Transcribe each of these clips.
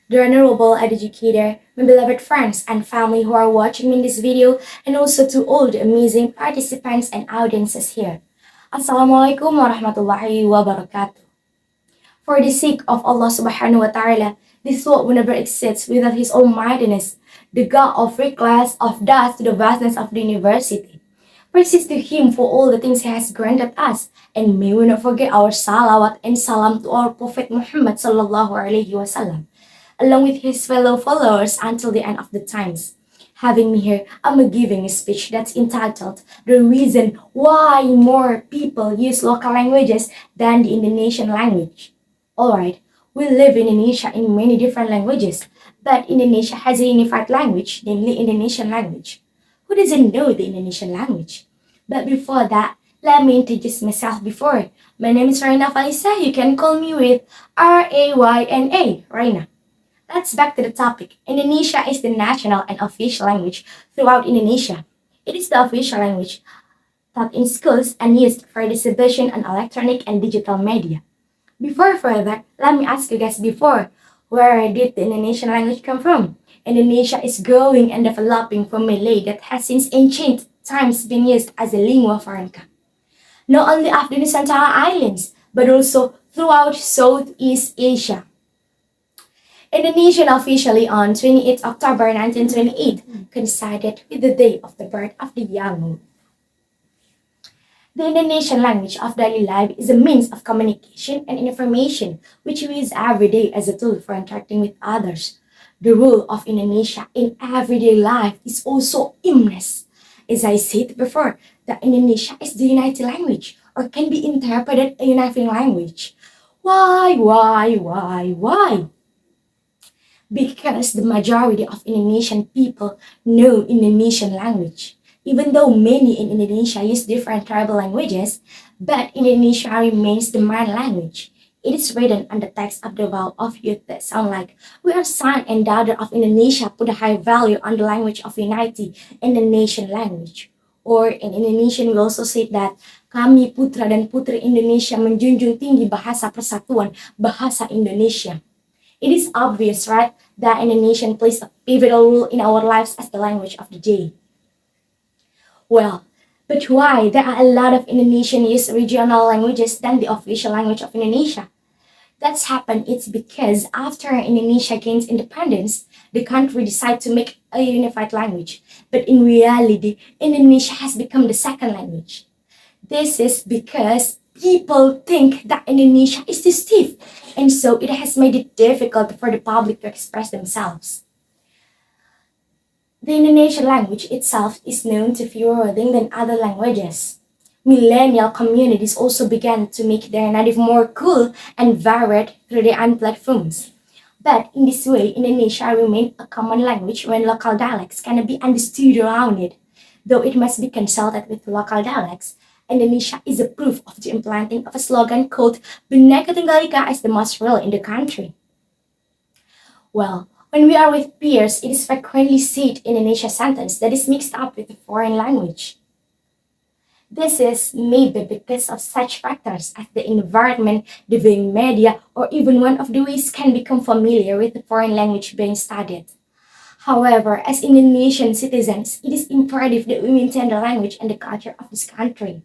the honorable educator, my beloved friends and family who are watching me in this video, and also to all the amazing participants and audiences here. Assalamualaikum warahmatullahi wabarakatuh. For the sake of Allah subhanahu wa ta'ala, this world will never exist without His almightiness, the God of free class, of dust to the vastness of the university. Praise to Him for all the things He has granted us, and may we not forget our salawat and salam to our Prophet Muhammad sallallahu alaihi wasallam, along with his fellow followers until the end of the times. Having me here, I'm giving a speech that's entitled The Reason Why More People Use Local Languages Than the Indonesian Language. Alright, we live in Indonesia in many different languages, but Indonesia has a unified language, namely Indonesian language. Who doesn't know the Indonesian language? But before that, let me introduce myself before. My name is Raina Falisa. You can call me with Rayna, Raina. Let's back to the topic. Indonesia is the national and official language throughout Indonesia. It is the official language taught in schools and used for distribution on electronic and digital media. Before further, let me ask you guys before, where did the Indonesian language come from? Indonesia is growing and developing from Malay that has since ancient times been used as a lingua franca. Not only off the Nusantara Islands, but also throughout Southeast Asia. Indonesia officially on 28 October 1928 coincided with the day of the birth of the young moon. The Indonesian language of daily life is a means of communication and information which we use every day as a tool for interacting with others. The role of Indonesia in everyday life is also immense. As I said before, that Indonesia is the united language or can be interpreted a uniting language. Why? Because the majority of Indonesian people know Indonesian language. Even though many in Indonesia use different tribal languages, but Indonesia remains the main language. It is written on the text of the wall of youth that sound like, we are son and daughter of Indonesia, put a high value on the language of unity in the nation language. Or in Indonesian, we also say that, kami putra dan putri Indonesia menjunjung tinggi bahasa persatuan, bahasa Indonesia. It is obvious, right, that Indonesian plays a pivotal role in our lives as the language of the day. Well, but why there are a lot of Indonesian use regional languages than the official language of Indonesia? That's happened, it's because after Indonesia gains independence, the country decided to make a unified language. But in reality, Indonesia has become the second language. This is because people think that Indonesia is too stiff, and so it has made it difficult for the public to express themselves. The Indonesian language itself is known to fewer things than other languages. Millennial communities also began to make their native more cool and varied through their own platforms. But in this way, Indonesia remained a common language when local dialects cannot be understood around it. Though it must be consulted with local dialects, Indonesia is a proof of the implanting of a slogan called Bhinneka Tunggal Ika as the most real in the country. Well, when we are with peers, it is frequently said in Indonesia sentence that is mixed up with a foreign language. This is maybe because of such factors as the environment, the viewing media, or even one of the ways can become familiar with the foreign language being studied. However, as Indonesian citizens, it is imperative that we maintain the language and the culture of this country.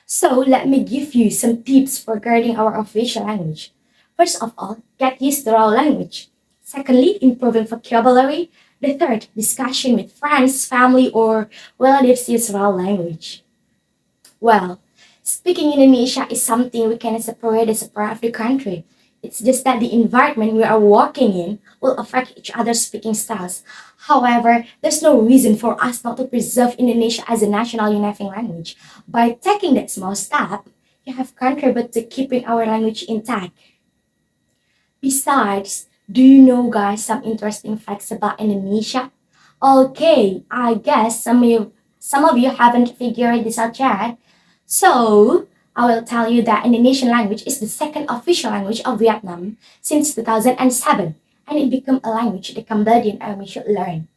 So let me give you some tips regarding our official language. First of all, get used to our language. Secondly, improving vocabulary. The third, discussion with friends, family, or relatives use raw language. Well, speaking Indonesia is something we cannot separate as a part of the country. It's just that the environment we are walking in will affect each other's speaking styles. However, there's no reason for us not to preserve Indonesia as a national uniting language. By taking that small step, you have contributed to keeping our language intact. Besides, do you know guys some interesting facts about Indonesia? Okay, I guess some of you haven't figured this out yet. So, I will tell you that Indonesian language is the second official language of Vietnam since 2007, and it became a language the Cambodian army should learn.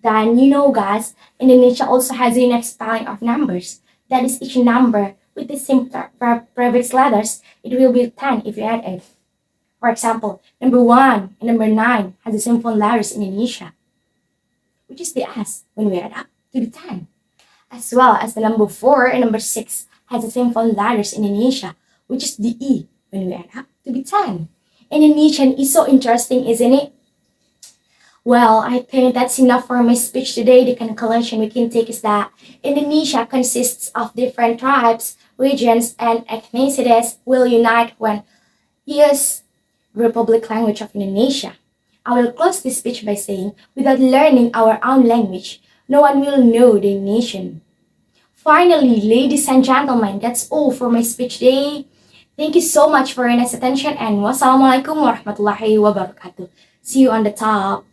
Then you know guys, Indonesia also has a unique spelling of numbers. That is each number with the same prefix letters, it will be 10 if you add it. For example, number 1 and number 9 has the same phone letters in Indonesia, which is the S when we add up to the 10. As well as the number 4 and number 6 has the same phone letters in Indonesia, which is the E when we add up to the 10. Indonesian is so interesting, isn't it? Well, I think that's enough for my speech today. The conclusion we can take is that Indonesia consists of different tribes, regions, and ethnicities will unite when use Republic language of Indonesia. I will close this speech by saying, without learning our own language, no one will know the nation. Finally, ladies and gentlemen, that's all for my speech today. Thank you so much for your nice attention and wassalamualaikum warahmatullahi wabarakatuh. See you on the top.